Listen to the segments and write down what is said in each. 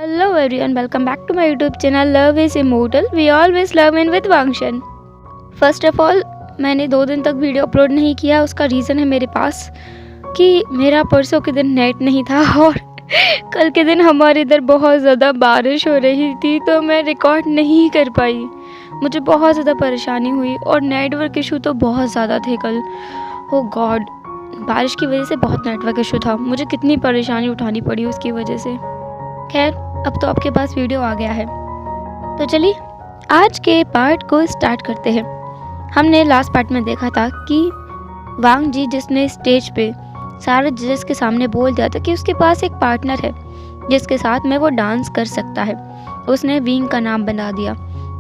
Hello everyone, welcome back to my YouTube channel Love is Immortal. We always love in with Vangshan. First of all मैंने 2 दिन तक video upload नहीं किया। उसका reason है मेरे पास कि मेरा परसों के दिन नेट नहीं था और कल के दिन हमारे इधर बहुत ज़्यादा बारिश हो रही थी, तो मैं रिकॉर्ड नहीं कर पाई। मुझे बहुत ज़्यादा परेशानी हुई और नेटवर्क इशू तो बहुत ज़्यादा थे कल। ओ गॉड, बारिश की वजह से बहुत नेटवर्क इशू था। मुझे कितनी परेशानी उठानी पड़ी उसकी वजह से। खैर, अब तो आपके पास वीडियो आ गया है, तो चलिए आज के पार्ट को स्टार्ट करते हैं। हमने लास्ट पार्ट में देखा था कि वांग जी जिसने स्टेज पे सारे जजेस के सामने बोल दिया था कि उसके पास एक पार्टनर है जिसके साथ में वो डांस कर सकता है। उसने विंग का नाम बना दिया।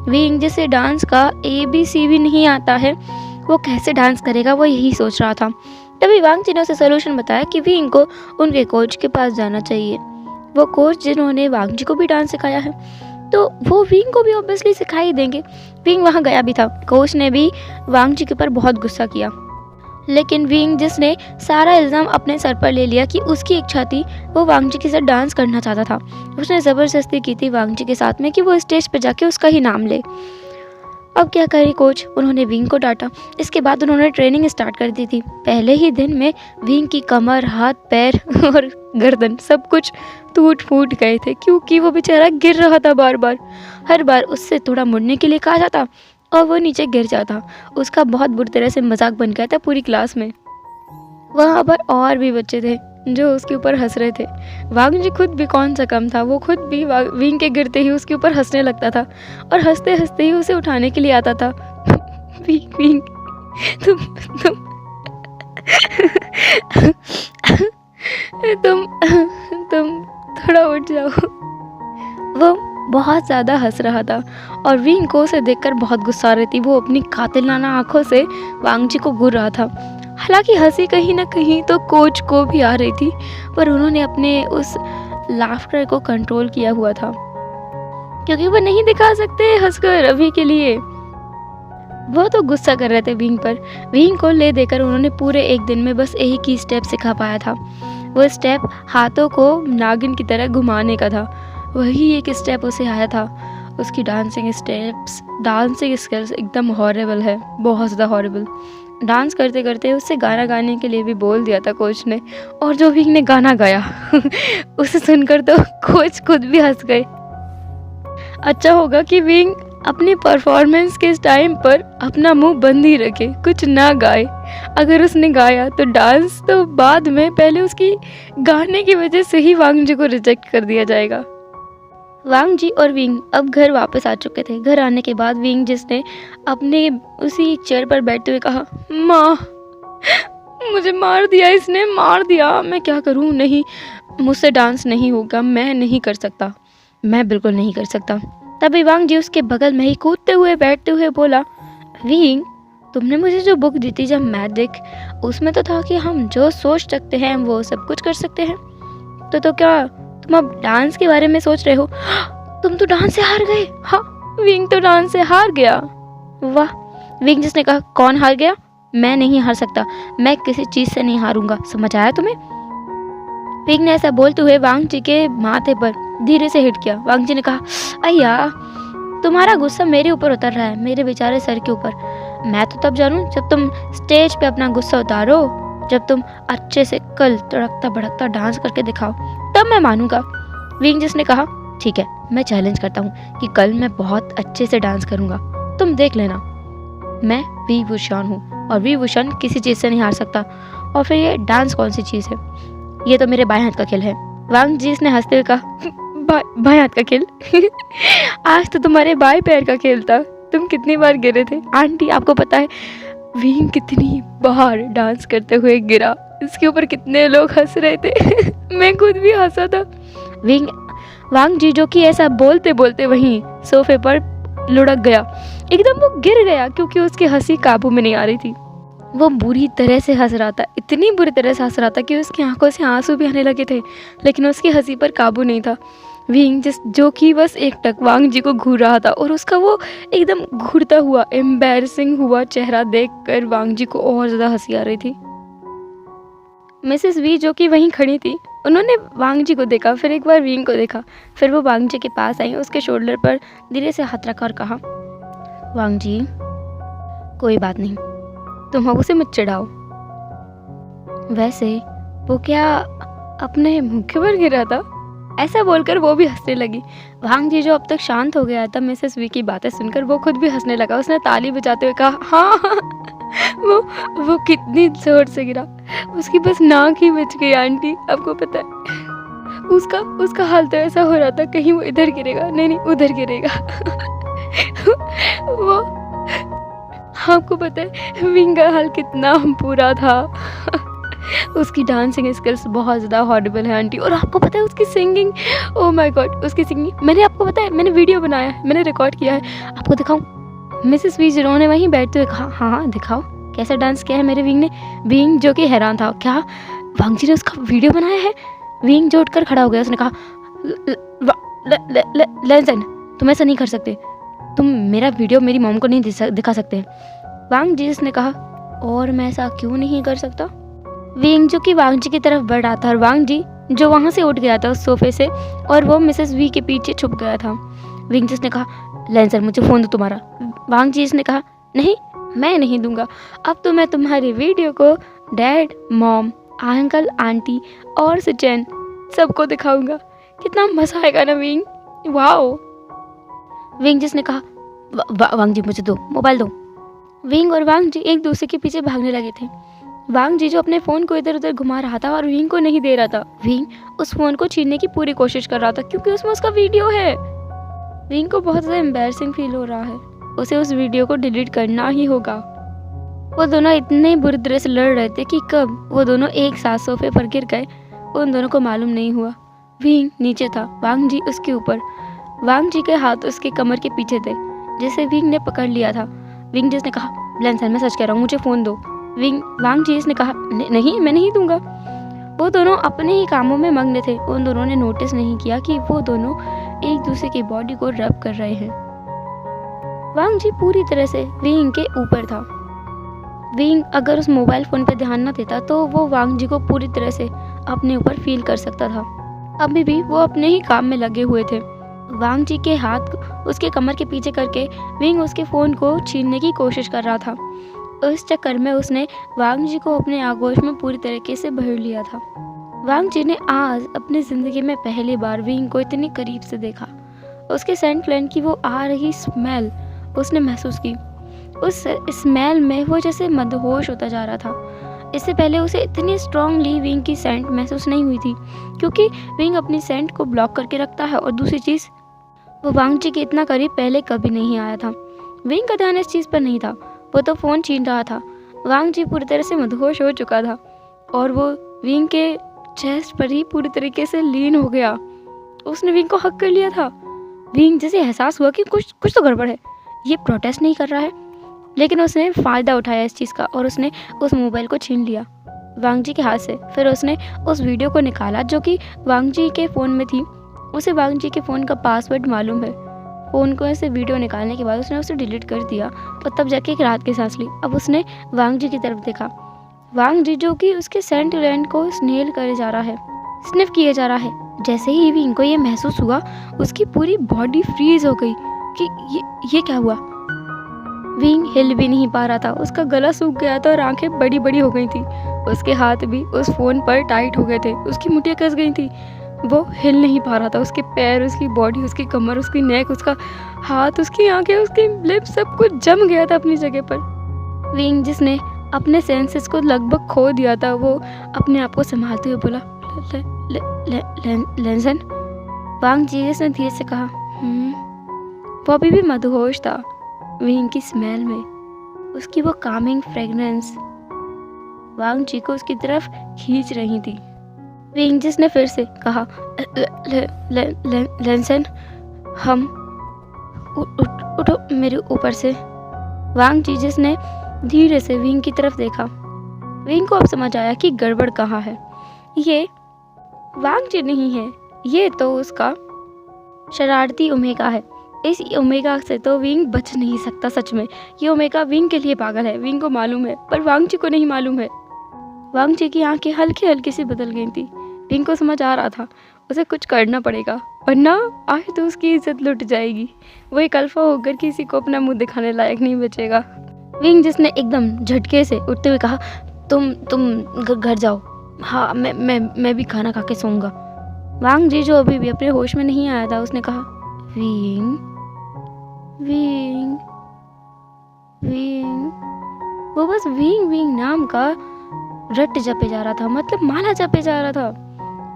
विंग जिसे डांस का ABC भी नहीं आता है, वो कैसे डांस करेगा, वो यही सोच रहा था। तभी वांग जी ने उसे सोल्यूशन बताया कि विंग को उनके कोच के पास जाना चाहिए। वो कोच जिन्होंने वांग जी को भी डांस सिखाया है, तो वो विंग को भी ऑब्वियसली सिखा ही देंगे। विंग वहाँ गया भी था। कोच ने भी वांग जी के ऊपर बहुत गुस्सा किया, लेकिन विंग जिसने सारा इल्ज़ाम अपने सर पर ले लिया कि उसकी इच्छा थी, वो वांग जी के साथ डांस करना चाहता था। उसने ज़बरदस्ती की थी वांग जी के साथ में कि वो स्टेज पर जाके उसका ही नाम ले। अब क्या करे कोच, उन्होंने विंग को डांटा। इसके बाद उन्होंने ट्रेनिंग स्टार्ट कर दी थी। पहले ही दिन में विंग की कमर, हाथ, पैर और गर्दन सब कुछ टूट फूट गए थे, क्योंकि वो बेचारा गिर रहा था बार बार। हर बार उससे थोड़ा मुड़ने के लिए कहा जाता और वो नीचे गिर जाता। उसका बहुत बुरी तरह से मजाक बन गया था पूरी क्लास में। वहाँ पर और भी बच्चे थे जो उसके ऊपर हंस रहे थे। वांग जी खुद भी कौन सा कम था, वो खुद भी विंग के गिरते ही उसके ऊपर हंसने लगता था और हंसते हंसते ही उसे उठाने के लिए आता था। विंग विंग तुम तुम थोड़ा उठ जाओ। वो बहुत ज़्यादा हंस रहा था और विंग को उसे देखकर बहुत गुस्सा आ रही थी। वो अपनी कातिलाना आंखों से वांग जी को घूर रहा था। हालांकि हंसी कहीं ना कहीं तो कोच को भी आ रही थी, पर उन्होंने अपने उस लाफ्टर को कंट्रोल किया हुआ था, क्योंकि वो नहीं दिखा सकते हंसकर अभी के लिए। वो तो गुस्सा कर रहे थे विंग पर। विंग को ले देकर उन्होंने पूरे एक दिन में बस एक ही स्टेप सिखा पाया था। वो स्टेप हाथों को नागिन की तरह घुमाने का था। वही एक स्टेप उसे आया था। उसकी डांसिंग स्किल्स एकदम हॉरेबल है, बहुत ज़्यादा हॉरेबल। डांस करते करते उससे गाना गाने के लिए भी बोल दिया था कोच ने, और जो विंग ने गाना गाया उसे सुनकर तो कोच खुद भी हंस गए। अच्छा होगा कि विंग अपनी परफॉर्मेंस के टाइम पर अपना मुंह बंद ही रखे, कुछ ना गाए। अगर उसने गाया तो डांस तो बाद में, पहले उसकी गाने की वजह से ही वांग जी को रिजेक्ट कर दिया जाएगा। वांग जी और विंग अब घर वापस आ चुके थे। घर आने के बाद विंग जिसने अपने उसी चेयर पर बैठते हुए कहा, माँ मुझे मार दिया, इसने मार दिया, मैं क्या करूँ। नहीं, मुझसे डांस नहीं होगा, मैं नहीं कर सकता, मैं बिल्कुल नहीं कर सकता। तभी वांग जी उसके बगल में ही कूदते हुए बैठते हुए बोला, विंग तुमने मुझे जो बुक दी थी जब मैजिक, उसमें तो था कि हम जो सोच सकते हैं वो सब कुछ कर सकते हैं। तो क्या तुम अब डांस के बारे में सोच रहे हो? तुम तो डांस से हार गए। हाँ, विंग तो डांस से हार गया। वाह। विंग जिसने कहा, कौन हार गया? मैं नहीं हार सकता, मैं किसी चीज से नहीं हारूंगा, समझ आया तुम्हें? विंग ने ऐसा बोलते हुए वांग जी के माथे पर धीरे से हिट किया। वांग जी ने कहा, अय्या तुम्हारा गुस्सा मेरे ऊपर उतर रहा है, मेरे बेचारे सर के ऊपर। मैं तो तब जानूं जब तुम स्टेज पे अपना गुस्सा उतारो, जब तुम अच्छे से कल तड़कता भड़कता डांस करके दिखाओ, तब मैं मानूंगा। विंग जिसने कहा, ठीक है, मैं चैलेंज करता हूँ कि कल मैं बहुत अच्छे से डांस करूंगा, तुम देख लेना। मैं वी वुशान हूँ और वी वुशान किसी चीज़ से नहीं हार सकता। और फिर ये डांस कौन सी चीज़ है? ये तो मेरे बाएं हाथ का खेल है। वांग जी ने हंसते हुए कहा, बाएं हाथ का खेल? आज तो तुम्हारे बाएं पैर का खेल था, तुम कितनी बार गिरे थे। आंटी आपको पता है विंग कितनी बार डांस करते हुए गिरा, इसके ऊपर कितने लोग हंस रहे थे। मैं खुद भी हंसा था। वांग जी जो कि ऐसा बोलते बोलते वहीं सोफे पर लुढ़क गया, एकदम वो गिर गया, क्योंकि उसकी हंसी काबू में नहीं आ रही थी। वो बुरी तरह से हंस रहा था, इतनी बुरी तरह से हंस रहा था कि उसकी आंखों से आंसू भी आने लगे थे, लेकिन उसकी हंसी पर काबू नहीं था। विंग जो कि बस एकटक वांग जी को घूर रहा था, और उसका वो एकदम घूरता हुआ एम्बैरसिंग हुआ चेहरा देखकर वांग जी को और ज़्यादा हंसी आ रही थी। मिसेस वी जो कि वहीं खड़ी थी, उन्होंने वांग जी को देखा, फिर एक बार विंग को देखा, फिर वो वांग जी के पास आई, उसके शोल्डर पर धीरे से हाथ रखा और कहा, वांग जी कोई बात नहीं, तुम उसे मत चिढ़ाओ। वैसे वो क्या अपने मुँह के ऊपर गिरा था? ऐसा बोलकर वो भी हंसने लगी। वांग जी जो अब तक शांत हो गया था मिसेस वी की बातें सुनकर, वो खुद भी हंसने लगा। उसने ताली बजाते हुए कहा, हाँ वो कितनी जोर से गिरा, उसकी बस नाक ही बच गई आंटी। आपको पता है उसका हाल तो ऐसा हो रहा था कहीं वो इधर गिरेगा, नहीं उधर गिरेगा। वो आपको पता है विंग का हाल कितना बुरा था। उसकी डांसिंग स्किल्स बहुत ज़्यादा हॉरिबल है आंटी, और आपको पता है उसकी सिंगिंग, ओह माय गॉड, उसकी सिंगिंग मैंने आपको पता है मैंने वीडियो बनाया है, मैंने रिकॉर्ड किया है, आपको दिखाऊं? मिसेस वी जिन्होंने वहीं बैठते हुए कहा, हाँ दिखाओ कैसा डांस किया है मेरे विंग ने। विंग जो कि हैरान था, क्या वांग जी ने उसका वीडियो बनाया है? विंग जो उठकर खड़ा हो गया, उसने कहा, लेंसन तुम ऐसा नहीं कर सकते, तुम मेरा वीडियो मेरी मॉम को नहीं दिखा सकते। वांग जी ने कहा, और मैं ऐसा क्यों नहीं कर सकता? विंग जो कि वांग जी की तरफ बढ़ रहा था, और वांग जी जो वहाँ से उठ गया था उस सोफे से, और वो मिसेस वी के पीछे छुप गया था। विंग जिसने कहा, लेंसर मुझे फ़ोन दो तुम्हारा। वांग जी ने कहा, नहीं मैं नहीं दूंगा, अब तो मैं तुम्हारी वीडियो को डैड, मॉम, अंकल, आंटी और सुचैन सबको दिखाऊंगा। कितना मज़ा आएगा ना विंग, वाओ। विंग जिसने कहा, वांग जी मुझे दो, मोबाइल दो। विंग और वांग जी एक दूसरे के पीछे भागने लगे थे। वांग जी जो अपने फ़ोन को इधर उधर घुमा रहा था और विंग को नहीं दे रहा था। विंग उस फ़ोन को छीनने की पूरी कोशिश कर रहा था क्योंकि उसमें उसका वीडियो है। विंग को बहुत ज़्यादा एम्बैरसिंग फील हो रहा है, उसे उस वीडियो को डिलीट करना ही होगा। वो दोनों इतने बुरी तरह से लड़ रहे थे कि कब वो दोनों एक साथ सोफे पर गिर गए उन दोनों को मालूम नहीं हुआ। विंग नीचे था, वांग जी उसके ऊपर। वांग जी के हाथ उसके कमर के पीछे थे जिसे विंग ने पकड़ लिया था। विंग जिसने कहा, लेंसर मैं सच कह रहा हूँ, मुझे फ़ोन दो। वांग जी ने कहा, नहीं मैं नहीं दूंगा। वो दोनों अपने ही कामों में मग्न थे। उन दोनों ने नोटिस नहीं किया कि वो दोनों एक दूसरे की बॉडी को रब कर रहे हैं। वांग जी पूरी तरह से विंग के ऊपर था। विंग अगर उस मोबाइल फ़ोन पर ध्यान न देता तो वो वांग जी को पूरी तरह से अपने ऊपर फील कर सकता था। अभी भी वो अपने ही काम में लगे हुए थे। वांग जी के हाथ उसके कमर के पीछे करके विंग उसके फ़ोन को छीनने की कोशिश कर रहा था। उस चक्कर में उसने वांग जी को अपने आगोश में पूरी तरीके से भर लिया था। वांग जी ने आज अपनी ज़िंदगी में पहली बार विंग को इतनी करीब से देखा। उसके सेंट लैंड की वो आ रही स्मेल उसने महसूस की। उस स्मेल में वो जैसे मदहोश होता जा रहा था। इससे पहले उसे इतनी स्ट्रांगली विंग की सेंट महसूस नहीं हुई थी क्योंकि विंग अपनी सेंट को ब्लॉक करके रखता है, और दूसरी चीज़ वो वांग जी के इतना करीब पहले कभी नहीं आया था। विंग का ध्यान इस चीज़ पर नहीं था, वो तो फ़ोन छीन रहा था। वांग जी पूरी तरह से मदहोश हो चुका था और वो विंग के चेस्ट पर ही पूरी तरीके से लीन हो गया। उसने विंग को हक कर लिया था। विंग जैसे एहसास हुआ कि कुछ तो गड़बड़ है, ये प्रोटेस्ट नहीं कर रहा है, लेकिन उसने फ़ायदा उठाया इस चीज़ का और उसने उस मोबाइल को छीन लिया वांग जी के हाथ से। फिर उसने उस वीडियो को निकाला जो कि वांग जी के फ़ोन में थी। उसे वांग जी के फ़ोन का पासवर्ड मालूम है। फ़ोन को ऐसे वीडियो निकालने के बाद उसने उसे डिलीट कर दिया और तब जाके एक राहत की सांस ली। अब उसने वांग जी की तरफ देखा। वांग जी जो कि उसके सेंट लैंड को स्नेल करे जा रहा है, स्निफ किए जा रहा है। जैसे ही विंग को ये महसूस हुआ उसकी पूरी बॉडी फ्रीज हो गई कि ये क्या हुआ। विंग हिल भी नहीं पा रहा था, उसका गला सूख गया था और आंखें बड़ी बड़ी हो गई थी। उसके हाथ भी उस फ़ोन पर टाइट हो गए थे, उसकी मुट्ठियाँ कस गई थी। वो हिल नहीं पा रहा था। उसके पैर, उसकी बॉडी, उसकी कमर, उसकी नेक, उसका हाथ, उसकी आंखें, उसकी लिप्स सब कुछ जम गया था अपनी जगह पर। विंग जिसने अपने सेंसेस को लगभग खो दिया था, वो अपने आप को संभालते हुए बोला, लेंसन। वांग जी जिसने धीरे से कहा, वो अभी भी मदहोश था विंग की स्मेल में। उसकी वो कामिंग फ्रेगनेंस वांग जी को उसकी तरफ खींच रही थी। विंग जिसने फिर से कहा, लेंसन हम उठो मेरे ऊपर से। वांग जी जिसने धीरे से विंग की तरफ देखा। विंग को अब समझ आया कि गड़बड़ कहाँ है। ये वांग जी नहीं है, ये तो उसका शरारती ओमेगा है। इस ओमेगा से तो विंग बच नहीं सकता। सच में ये ओमेगा विंग के लिए पागल है, विंग को मालूम है, पर वांग जी को नहीं मालूम है। वांग जी की आंखें हल्की हल्की सी बदल गई थी। विंग को समझ आ रहा था उसे कुछ करना पड़ेगा, वरना आए तो उसकी इज्जत लुट जाएगी। वो एक अल्फा होकर किसी को अपना मुंह दिखाने लायक नहीं बचेगा। विंग जिसने एकदम झटके से उठते हुए कहा, तुम घर जाओ। हाँ, मैं भी खाना खा के सोऊंगा। वांग जी जो अभी भी अपने होश में नहीं आया था, उसने कहा, विंग विंग विंग। वो बस विंग विंग नाम का रट जपे जा रहा था, मतलब माला जपे जा रहा था।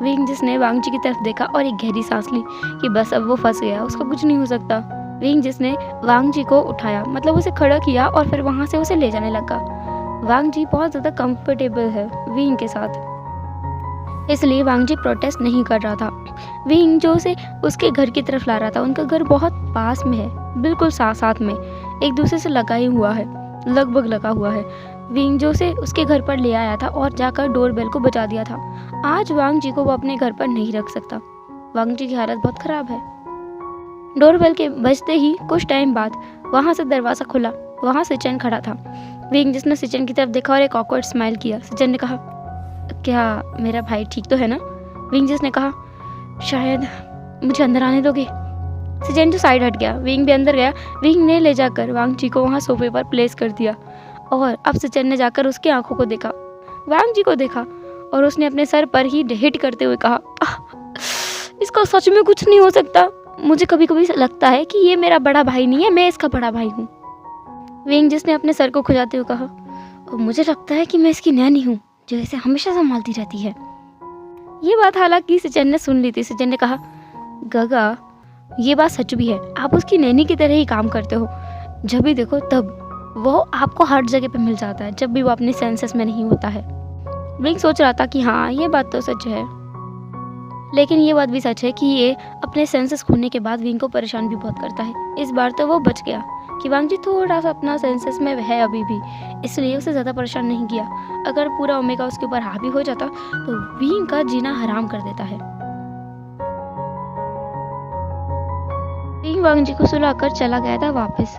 विंग जिसने वांग जी की तरफ देखा और एक गहरी सांस ली कि बस अब वो फंस गया, उसका कुछ नहीं हो सकता। विंग जिसने वांग जी को उठाया, मतलब उसे खड़ा किया और फिर वहां से उसे ले जाने लगा। वांग जी बहुत ज़्यादा कंफर्टेबल है विंग के साथ, इसलिए वांग जी प्रोटेस्ट नहीं कर रहा था। विंग जो उसे उसके घर की तरफ ला रहा था, उनका घर बहुत पास में है, बिल्कुल साथ में, एक दूसरे से लगा ही हुआ है, लगभग लगा हुआ है। विंग जो उसे उसके घर पर ले आया था और जाकर डोरबेल को बजा दिया था। आज वांग जी को वो अपने घर पर नहीं रख सकता, वांग जी की हालत बहुत खराब है। डोरबेल के बजते ही कुछ टाइम बाद वहां से दरवाज़ा खुला, वहां सिचन खड़ा था। विंग जिसने सिचन की तरफ देखा और एक ऑकवर्ड स्माइल किया। सिचन ने कहा, क्या मेरा भाई ठीक तो है ना? विंग जिसने कहा, शायद मुझे अंदर आने दोगे? सिचन जो साइड हट गया, विंग भी अंदर गया। विंग ने ले जाकर वांग जी को वहाँ सोफे पर प्लेस कर दिया और अब सिचन ने जाकर उसकी आंखों को देखा, वांग जी को देखा और उसने अपने सर पर ही हिट करते हुए कहा, इसका सच में कुछ नहीं हो सकता। मुझे कभी कभी लगता है कि ये मेरा बड़ा भाई नहीं है, मैं इसका बड़ा भाई हूँ। विंग जिसने अपने सर को खुजाते हुए कहा, मुझे लगता है कि मैं इसकी नैनी हूँ जो इसे हमेशा संभालती रहती है। ये बात हालांकि सिचन ने सुन ली थी। सिचन ने कहा, गगा ये बात सच भी है, आप उसकी नैनी की तरह ही काम करते हो। जब भी देखो तब वो आपको हर जगह पे मिल जाता है, जब भी वो अपने सेंसेस में नहीं होता है। विंग सोच रहा था कि हाँ, ये बात तो सच है, लेकिन ये बात भी सच है कि ये अपने सेंसेस खोने के बाद विंग को परेशान भी बहुत करता है। इस बार तो वो बच गया कि वांग जी थोड़ा सा अपना सेंसेस में है अभी भी, इसलिए उसे ज़्यादा परेशान नहीं किया। अगर पूरा ओमेगा उसके ऊपर हावी हो जाता तो विंग का जीना हराम कर देता है। विंग वांग जी को सुलाकर चला गया था वापस।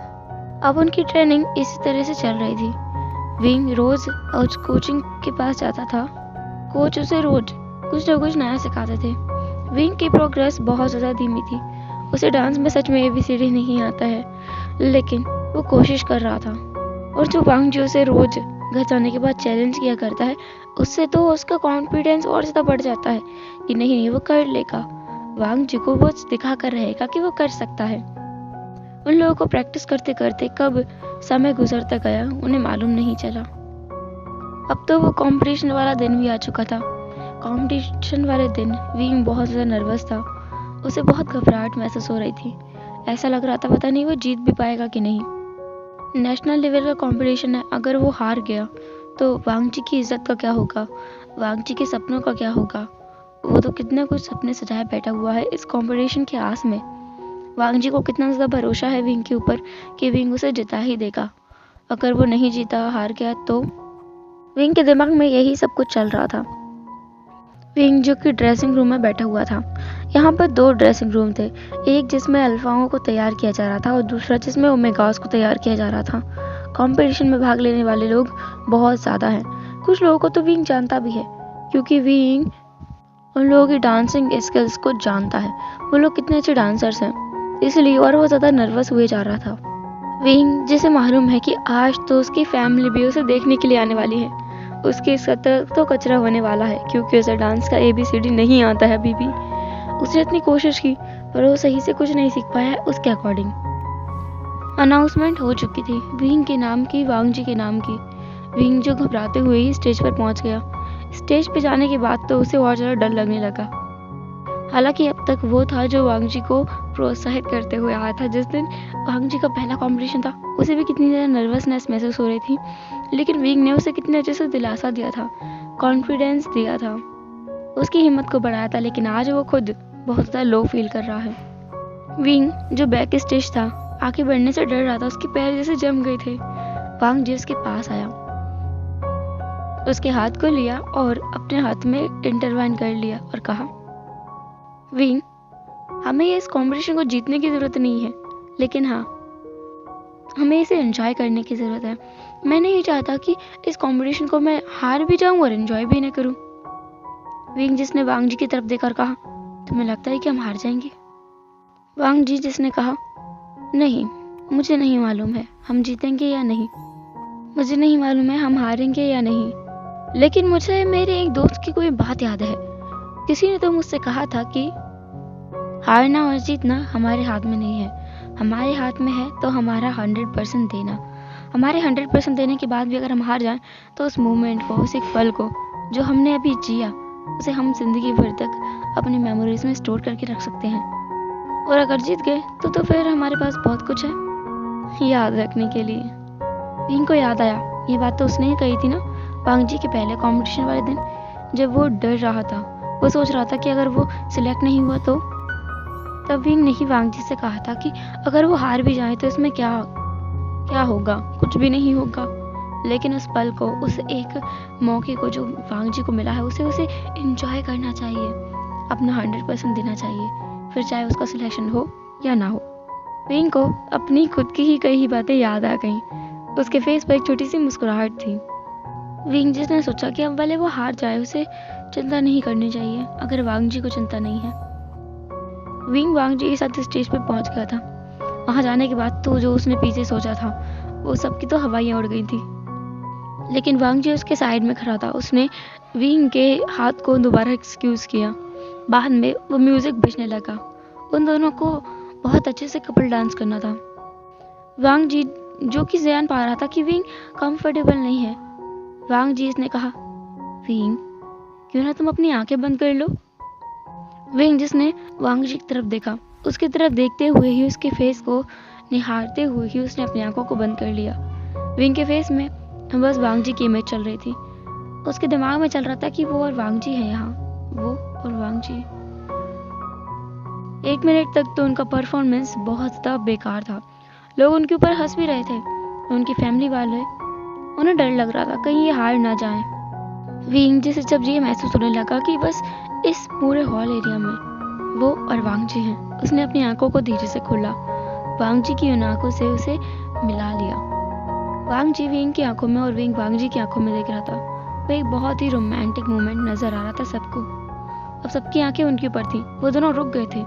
अब उनकी ट्रेनिंग इसी तरह से चल रही थी। विंग रोज कोचिंग के पास जाता था। कोच उसे रोज कुछ न कुछ नया सिखाते थे। विंग की प्रोग्रेस बहुत ज़्यादा धीमी थी। उसे डांस में सच में ABCD नहीं आता है, लेकिन वो कोशिश कर रहा था। और जो वांग जी उसे रोज घर जाने के बाद चैलेंज किया करता है, उससे तो उसका कॉन्फिडेंस और ज़्यादा बढ़ जाता है कि नहीं वो कर लेगा। वांग जी को वो दिखा कर रहेगा कि वो कर सकता है। उन लोगों को प्रैक्टिस करते करते कब समय गुजरता गया उन्हें मालूम नहीं चला। अब तो वो कंपटीशन वाला दिन भी आ चुका था। कंपटीशन वाले दिन विंग बहुत ज़्यादा नर्वस था। उसे बहुत घबराहट महसूस हो रही थी। ऐसा लग रहा था पता नहीं वो जीत भी पाएगा कि नहीं। नेशनल लेवल का कंपटीशन है, अगर वो हार गया तो वांग जी की इज्जत का क्या होगा, वांग जी के सपनों का क्या होगा। वो तो कितना कुछ सपने सजाए बैठा हुआ है इस कंपटीशन के आस में। वांग जी को कितना ज़्यादा भरोसा है विंग के ऊपर कि विंग उसे जिता ही देगा। अगर वो नहीं जीता, हार गया, तो विंग के दिमाग में यही सब कुछ चल रहा था। विंग जो कि ड्रेसिंग रूम में बैठा हुआ था। यहाँ पर 2 ड्रेसिंग रूम थे, एक जिसमें अल्फाओं को तैयार किया जा रहा था और दूसरा जिसमें ओमेगास को तैयार किया जा रहा था। कंपटीशन में भाग लेने वाले लोग बहुत ज़्यादा हैं। कुछ लोगों को तो विंग जानता भी है, क्योंकि विंग उन लोगों की डांसिंग स्किल्स को जानता है, वो लोग कितने अच्छे डांसर्स हैं, इसलिए और वो ज़्यादा नर्वस हुए जा रहा था। विंग जिसे मालूम है कि आज तो उसकी फैमिली भी उसे देखने के लिए आने वाली है, उसकी सतह तो कचरा होने वाला है, क्योंकि उसे डांस का ABCD नहीं आता है अभी भी। उसने इतनी कोशिश की पर वो सही से कुछ नहीं सीख पाया उसके अकॉर्डिंग। अनाउंसमेंट हो चुकी थी विंग के नाम की, वांग जी के नाम की। विंग जो घबराते हुए ही स्टेज पर पहुंच गया। स्टेज पे जाने के बाद तो उसे और ज़्यादा डर लगने लगा। हालांकि अब तक वो था जो वांग जी को प्रोत्साहित करते हुए आया था। जिस दिन वांग जी का पहला कंपटीशन था, उसे भी कितनी ज़्यादा नर्वसनेस महसूस हो रही थी, लेकिन विंग ने उसे कितने अच्छे से दिलासा दिया था, कॉन्फिडेंस दिया था, उसकी हिम्मत को बढ़ाया था। लेकिन आज वो खुद बहुत ज़्यादा लो फील कर रहा है। विंग जो बैक स्टेज था, आगे बढ़ने से डर रहा था, उसके पैर जैसे जम गए थे। वांग जी उसके पास आया, उसके हाथ को लिया और अपने हाथ में इंटरवाइन कर लिया और कहा, विंग, हमें इस कंपटीशन को जीतने की ज़रूरत नहीं है, लेकिन हाँ, हमें इसे एंजॉय करने की ज़रूरत है। मैं नहीं चाहता कि इस कंपटीशन को मैं हार भी जाऊं और एंजॉय भी न करूं। विंग जिसने वांग जी की तरफ देखकर कहा, तुम्हें लगता है कि हम हार जाएंगे? वांग जी जिसने कहा, नहीं, मुझे नहीं मालूम है हम जीतेंगे या नहीं, मुझे नहीं मालूम है हम हारेंगे या नहीं, लेकिन मुझे मेरे एक दोस्त की कोई बात याद है। किसी ने तो मुझसे कहा था कि हारना और जीतना हमारे हाथ में नहीं है, हमारे हाथ में है तो हमारा 100% देना। हमारे 100% देने के बाद भी अगर हम हार जाएं तो उस मोमेंट को, उस एक पल को जो हमने अभी जिया, उसे हम जिंदगी भर तक अपनी मेमोरीज में स्टोर करके रख सकते हैं। और अगर जीत गए तो फिर हमारे पास बहुत कुछ है याद रखने के लिए। विंग को याद आया, ये बात तो उसने ही कही थी ना वांग जी के पहले कंपटीशन वाले दिन, जब वो डर रहा था, वो सोच रहा था कि अगर वो सिलेक्ट नहीं हुआ तो। तब विंग ने ही वांग जी से कहा था कि अगर वो हार भी जाए तो इसमें क्या होगा, कुछ भी नहीं होगा। लेकिन उस पल को, उस एक मौके को जो वांग जी को मिला है, उसे एंजॉय करना चाहिए, अपना 100% देना चाहिए, फिर चाहे उसका सिलेक्शन हो या ना हो। विंग को अपनी खुद की ही कई बातें याद आ गईं। उसके फेस पर एक छोटी सी मुस्कुराहट थी। विंग जिसने सोचा कि अब भले वो हार जाए, उसे चिंता नहीं करनी चाहिए अगर वांग जी को चिंता नहीं है। विंग वांग जी के साथ स्टेज पे पहुंच गया था। वहां जाने के बाद तो जो उसने पीछे सोचा था वो सबकी तो हवाइयां उड़ गई थी, लेकिन वांग जी उसके साइड में खड़ा था। उसने विंग के हाथ को दोबारा एक्सक्यूज किया। बाद में वो म्यूजिक बजने लगा। उन दोनों को बहुत अच्छे से कपल डांस करना था। वांग जी जो कि जान पा रहा था कि विंग कंफर्टेबल नहीं है। वांग जी ने कहा, विंग क्यों ना तुम अपनी आंखें बंद कर लो। विंग जिसने वांग जी की तरफ देखा, उसकी तरफ देखते हुए ही, उसके फेस को निहारते हुए ही उसने अपनी आंखों को बंद कर लिया। विंग के फेस में बस वांग जी की इमेज चल रही थी। उसके दिमाग में चल रहा था कि वो और वांग जी है यहाँ, वो और वांग जी। 1 मिनट तक तो उनका परफॉर्मेंस बहुत ज़्यादा बेकार था। लोग उनके ऊपर हंस भी रहे थे। उनकी फैमिली वाले, उन्हें डर लग रहा था कहीं ये हार ना जाए। विंग जिसे जब ये महसूस होने लगा कि बस इस पूरे हॉल एरिया में वो और वांग जी हैं, उसने अपनी आंखों को धीरे से खोला। वांग जी की उन आंखों से उसे मिला लिया। वांग जी विंग की आंखों में और विंग वांग जी की आंखों में देख रहा था। वो एक बहुत ही रोमांटिक मोमेंट नजर आ रहा था सबको। अब सबकी आंखें उनके ऊपर थी। वो दोनों रुक गए थे।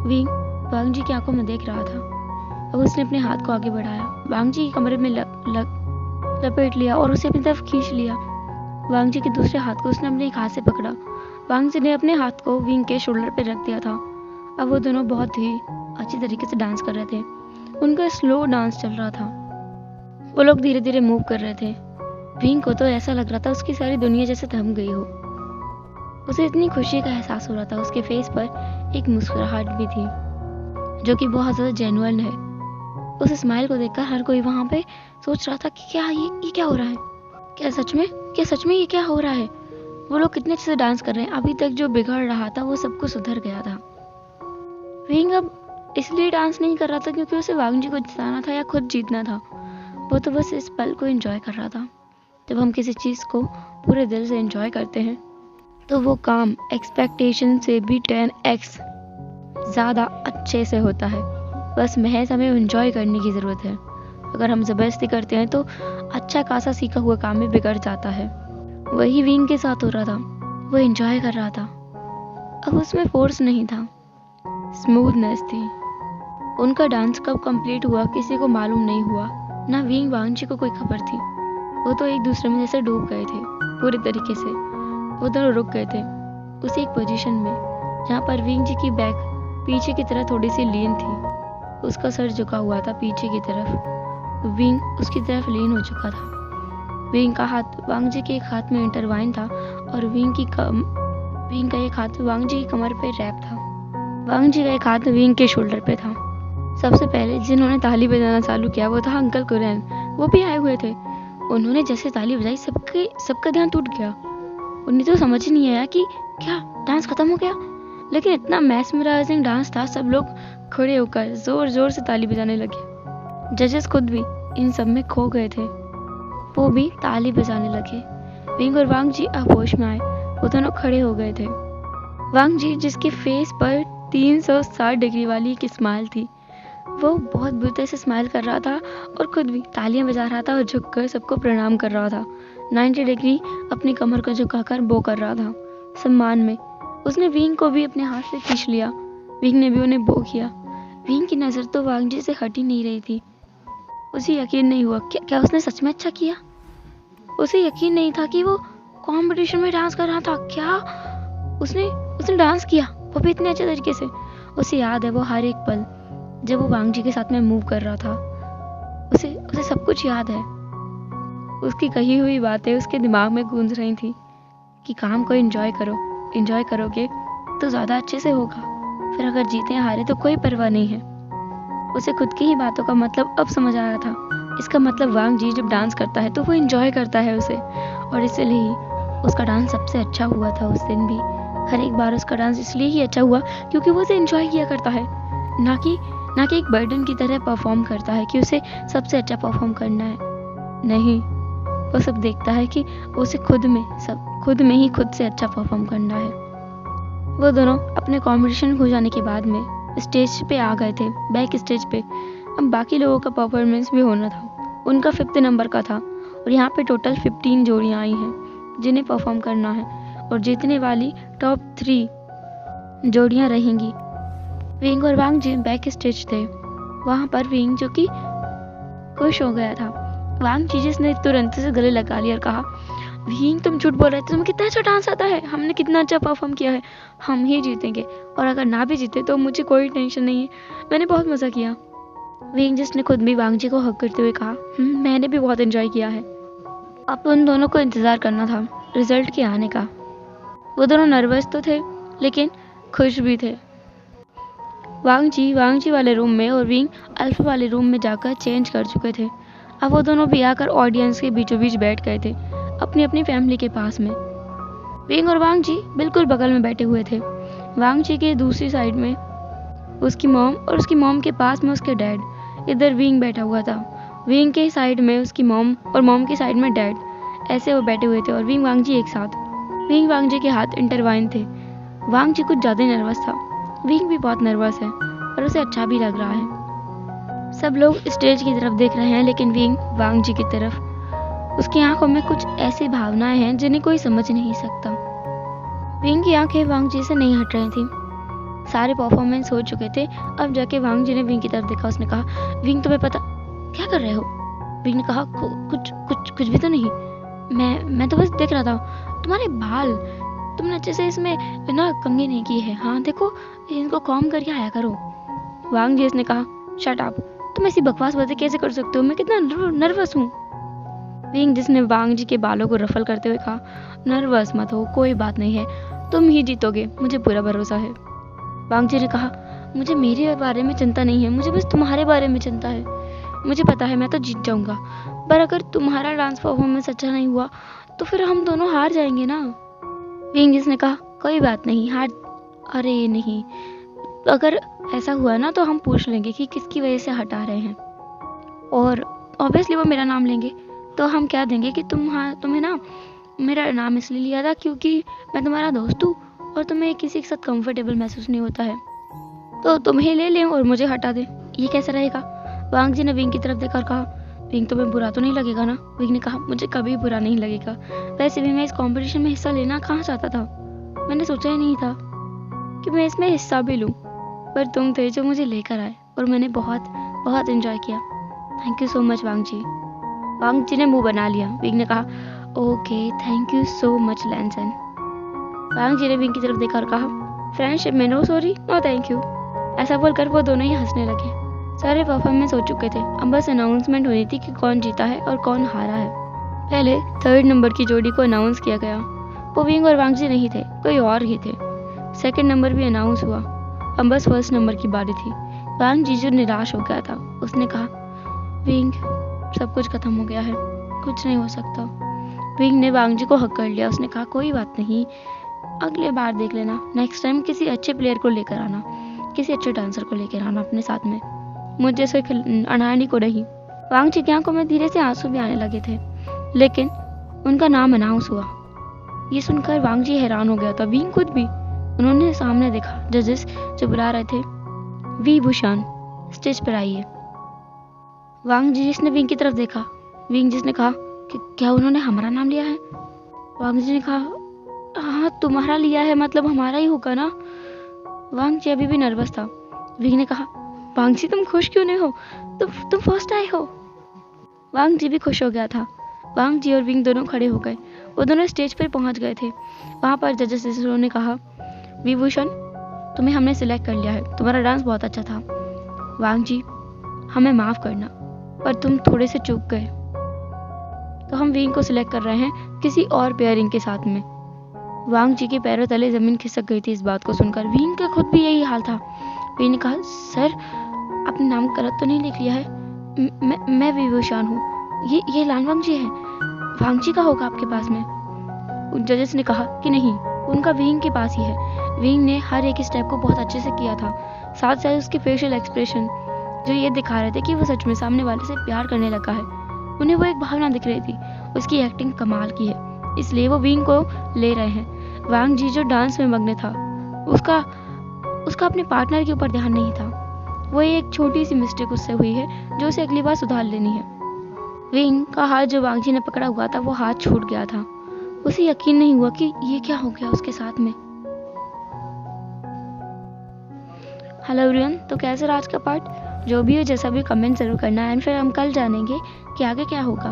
विंग वांग जी की आंखों में देख रहा था। अब उसने अपने हाथ को आगे बढ़ाया, वांग जी की कमरे में लपेट लिया और उसे अपनी तरफ खींच लिया। वांग जी के दूसरे हाथ को उसने अपने एक हाथ से पकड़ा। वांग जी ने अपने हाथ को विंग के शोल्डर पर रख दिया था। अब वो दोनों बहुत ही अच्छी तरीके से डांस कर रहे थे। उनका स्लो डांस चल रहा था। वो लोग धीरे धीरे मूव कर रहे थे। विंग को तो ऐसा लग रहा था उसकी सारी दुनिया जैसे थम गई हो। उसे इतनी खुशी का एहसास हो रहा था। उसके फेस पर एक मुस्कुराहट भी थी जो कि बहुत ज्यादा जेन्युइन है। उस स्माइल को देखकर हर कोई वहां पे सोच रहा था कि क्या ये क्या हो रहा है, क्या सच में ये क्या हो रहा है। वो लोग कितने अच्छे से डांस कर रहे हैं। अभी तक जो बिगड़ रहा था वो सब कुछ सुधर गया था। विंग अब इसलिए डांस नहीं कर रहा था क्योंकि उसे वांग जी को जिताना था या खुद जीतना था। वो तो बस इस पल को एंजॉय कर रहा था। जब हम किसी चीज को पूरे दिल से एंजॉय करते हैं तो वो काम एक्सपेक्टेशन से भी 10x ज्यादा अच्छे से होता है। बस महज हमें एंजॉय करने की जरूरत है। अगर हम जबरदस्ती करते हैं तो अच्छा खासा सीखा हुआ काम भी बिगड़ जाता है। वही विंग के साथ हो रहा था। वो एंजॉय कर रहा था। अब उसमें फोर्स नहीं था, स्मूथनेस थी। उनका डांस कब कंप्लीट हुआ किसी को मालूम नहीं हुआ। ना विंग वांग जी को कोई खबर थी। वो तो एक दूसरे में जैसे डूब गए थे पूरी तरीके से। वो दोनों रुक गए थे उसी एक पोजीशन में जहाँ पर विंग जी की बैक पीछे की तरफ थोड़ी सी लीन थी। उसका सर झुका हुआ था पीछे की तरफ। विंग उसकी तरफ लीन हो चुका था। विंग का हाथ वांग जी के एक हाथ में इंटरवाइन था और विंग का एक हाथ वांग जी की कमर पे रैप था। वांग जी का एक हाथ विंग के शोल्डर पे था। सबसे पहले जिन्होंने ताली बजाना चालू किया वो था अंकल कुरैन। वो भी आए हुए थे। उन्होंने जैसे ताली बजाई सबका ध्यान टूट गया। उन्हें तो समझ ही नहीं आया कि क्या डांस खत्म हो गया। लेकिन इतना मैस्मराइजिंग डांस था, सब लोग खड़े होकर जोर जोर से ताली बजाने लगे। जजेस खुद भी इन सब में खो गए थे। वो भी ताली बजाने लगे। विंग और वांग जी अब होश में आए। वो दोनों खड़े हो गए थे। वांग जी जिसके फेस पर 360 डिग्री वाली एक स्माइल थी, वो बहुत बुरी तरह से स्माइल कर रहा था और खुद भी तालियां बजा रहा था और झुककर सबको प्रणाम कर रहा था। 90 डिग्री अपनी कमर को झुकाकर बो कर रहा था। सम्मान में। उसने विंग को भी अपने हाथ से खींच लिया। विंग ने भी उन्हें बो किया। विंग की नज़र तो वांग जी से हट ही नहीं रही थी। उसे यकीन नहीं हुआ, क्या उसने सच में अच्छा किया? उसे यकीन नहीं था कि वो कंपटीशन में डांस कर रहा था। क्या उसने उसने डांस किया, वो भी इतने अच्छे तरीके से। उसे याद है वो हर एक पल जब वो वांग जी के साथ में मूव कर रहा था। उसे उसे सब कुछ याद है। उसकी कही हुई बातें उसके दिमाग में गूंज रही थी कि काम को एंजॉय करो, एंजॉय करोगे तो ज़्यादा अच्छे से होगा, फिर अगर जीते हारे तो कोई परवाह नहीं है। उसे खुद की ही बातों का मतलब अब समझ आया था। इसका मतलब वांग जी जब डांस करता है तो वो एंजॉय करता है उसे, और इसलिए उसका डांस सबसे अच्छा हुआ था उस दिन भी। हर एक बार उसका डांस इसलिए ही अच्छा हुआ क्योंकि वो उसे एंजॉय किया करता है, ना कि एक बर्डन की तरह परफॉर्म करता है कि उसे सबसे अच्छा परफॉर्म करना है। नहीं, वो सब देखता है कि उसे खुद में ही खुद से अच्छा परफॉर्म करना है। वो दोनों अपने कॉम्पिटिशन हो जाने के बाद में स्टेज पे आ गए थे, बैक स्टेज पे। अब बाकी लोगों का परफॉर्मेंस भी होना था। उनका 5th नंबर का था और यहाँ पे टोटल 15 जोड़ियाँ आई हैं जिन्हें परफॉर्म करना है, और जीतने वाली टॉप 3 जोड़ियाँ रहेंगी। विंग और वांग जी बैक स्टेज थे। वहाँ पर विंग जो कि खुश हो गया था। वांग जी जिसने तुरंत से गले लगा लिया और कहा, विंग तुम झूठ बोल रहे थे, तुम्हें कितना अच्छा डांस आता है, हमने कितना अच्छा परफॉर्म किया है, हम ही जीतेंगे, और अगर ना भी जीते तो मुझे कोई टेंशन नहीं है, मैंने बहुत मज़ा किया। विंग जिसने खुद भी वांग जी को हक करते हुए कहा, मैंने भी बहुत एंजॉय किया है। अब उन दोनों को इंतज़ार करना था रिजल्ट के आने का। वो दोनों नर्वस तो थे लेकिन खुश भी थे। वांग जी वाले रूम में और विंग अल्फा वाले रूम में जाकर चेंज कर चुके थे। अब वो दोनों भी आकर ऑडियंस के बीचों बीच बैठ गए थे, अपनी अपनी फैमिली के पास में। विंग और वांग जी बिल्कुल बगल में बैठे हुए थे। वांग जी के दूसरी साइड में उसकी मॉम और उसकी मॉम के पास में उसके डैड। इधर विंग बैठा हुआ था, विंग के साइड में उसकी मॉम और मॉम के साइड में डैड। ऐसे वो बैठे हुए थे और विंग वांग जी एक साथ। विंग वांग जी के हाथ इंटरवाइन थे। वांग जी कुछ ज़्यादा नर्वस था। विंग भी बहुत नर्वस है और उसे अच्छा भी लग रहा है। सब लोग स्टेज की तरफ देख रहे हैं लेकिन विंग वांग जी की तरफ। उसकी आंखों में कुछ ऐसी भावनाएं हैं जिन्हें कोई समझ नहीं सकता। विंग की आंखें वांग जी से नहीं हट रही थी। सारे परफॉर्मेंस हो चुके थे। अब जाके वांग जी ने विंग की तरफ देखा। उसने कहा, विंग तुम्हें पता क्या कर रहे हो? विंग ने कहा, कुछ भी तो नहीं, मैं तो बस देख रहा था तुम्हारे बाल, तुमने अच्छे से इसमें ना कंघी नहीं की है, हाँ देखो इनको कॉम करके आया करो। वांग जी ने कहा, शट अप, तुम ऐसी बकवास बातें कैसे कर सकते हो, मैं कितना नर्वस हूँ। विंग जिसने वांग जी के बालों को रफल करते हुए कहा, नर्वस मत हो, कोई बात नहीं है, तुम ही जीतोगे, मुझे पूरा भरोसा है। वांग जी ने कहा, मुझे मेरे बारे में चिंता नहीं है, मुझे बस तुम्हारे बारे में चिंता है। मुझे पता है मैं तो जीत जाऊंगा, पर अगर तुम्हारा डांस परफॉर्मेंस अच्छा नहीं हुआ तो फिर हम दोनों हार जाएंगे ना। विंग जिसने कहा, कोई बात नहीं, हार, अरे नहीं, अगर ऐसा हुआ ना तो हम पूछ लेंगे कि किसकी वजह से हटा रहे हैं, और ऑब्वियसली वो मेरा नाम लेंगे, तो हम क्या देंगे कि तुम्हें ना मेरा नाम इसलिए लिया था क्योंकि मैं तुम्हारा दोस्त हूँ और तुम्हें किसी के साथ कंफर्टेबल महसूस नहीं होता है, तो तुम्हें ले लें और मुझे हटा दें, ये कैसा रहेगा? वांग जी ने विंग की तरफ देखकर कहा, विंग तुम्हें बुरा तो नहीं लगेगा ना? विंग ने कहा, मुझे कभी बुरा नहीं लगेगा, वैसे भी मैं इस कंपटीशन में हिस्सा लेना कहाँ चाहता था, मैंने सोचा ही नहीं था कि मैं इसमें हिस्सा भी लूँ, पर तुम थे जो मुझे लेकर आए और मैंने बहुत बहुत एंजॉय किया। Thank you so much Wang ji. Wang ji ने मुंह बना लिया। विंग ने कहा, okay thank you so much Lanson. Wang ji ने विंग की तरफ देखा और कहा, फ्रेंडशिप में no sorry no thank you. ऐसा बोलकर वो दोनों ही हंसने लगे। सारे परफॉर्मेंस हो चुके थे, अब बस अनाउंसमेंट होनी थी कि कौन जीता है और कौन हारा है। पहले 3rd नंबर की जोड़ी को अनाउंस किया गया। वो विंग और वांग जी नहीं थे, कोई और ही थे। 2nd नंबर भी अनाउंस हुआ। अब बस 1st नंबर की बारी थी। वांग जी जो निराश हो गया था, उसने कहा, विंग सब कुछ खत्म हो गया है, कुछ नहीं हो सकता। विंग ने वांग जी को हक कर लिया। उसने कहा, कोई बात नहीं, अगले बार देख लेना, नेक्स्ट टाइम किसी अच्छे प्लेयर को लेकर आना, किसी अच्छे डांसर को लेकर आना अपने साथ में, मुझे से अनानी को नहीं। वांग जी की आंखों में धीरे से आंसू भी आने लगे थे, लेकिन उनका नाम अनाउंस हुआ। ये सुनकर वांग जी हैरान हो गया था, विंग खुद भी। उन्होंने सामने देखा, जजेस जो बुला रहे थे, वी भूषण स्टेज पर आइए। वांग जी जिसने विंग की तरफ देखा। विंग जिसने कहा कि क्या उन्होंने हमारा नाम लिया है? वांग जी ने कहा, हाँ, तुम्हारा लिया है मतलब हमारा ही होगा ना। वांग जी अभी भी नर्वस था। विंग ने कहा, वांग जी तुम खुश क्यों नहीं हो? तुम फर्स्ट आए हो। वांग जी भी खुश हो गया था। वांग जी और विंग दोनों खड़े हो गए। वो दोनों स्टेज पर पहुंच गए थे। वहां पर जजेस ने कहा, विभूषण, तुम्हें हमने सिलेक्ट कर लिया है, तुम्हारा डांस बहुत अच्छा था। वांग जी, हमें माफ करना, पर तुम थोड़े से चूक गए, तो हम विंग को सिलेक्ट कर रहे हैं किसी और पेयरिंग के साथ में। वांग जी के पैरों तले जमीन खिसक गई थी इस बात को सुनकर। विंग का खुद भी यही हाल था। विंग ने कहा, सर, आपने नाम गलत तो नहीं लिख लिया है? मैं विभूषण हूँ। ये लानवांग जी है। वांग जी का होगा आपके पास में। जजेस ने कहा कि नहीं, उनका विंग के पास ही है। विंग ने हर एक स्टेप को बहुत अच्छे से किया था, साथ साथ उसके फेशियल एक्सप्रेशन जो ये दिखा रहे थे कि वो सच में सामने वाले से प्यार करने लगा है। उन्हें वो एक भावना दिख रही थी। उसकी एक्टिंग कमाल की है, इसलिए वो विंग को ले रहे हैं। वांग जी जो डांस में मग्न था, उसका अपने पार्टनर के ऊपर ध्यान नहीं था। वो एक छोटी सी मिस्टेक उससे हुई है जो उसे अगली बार सुधार लेनी है। विंग का हाथ जो वांग जी ने पकड़ा हुआ था वो हाथ छूट गया था। उसे यकीन नहीं हुआ कि ये क्या हो गया उसके साथ में। हेलो एवरीवन, तो कैसे रहा आज का पार्ट? जो भी हो जैसा भी कमेंट जरूर करना एंड फिर हम कल जानेंगे कि आगे क्या होगा।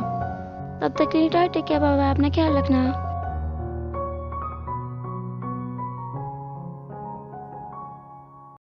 तब तक के लिए टेक केयर, बाय बाय, अपना ख्याल रखना।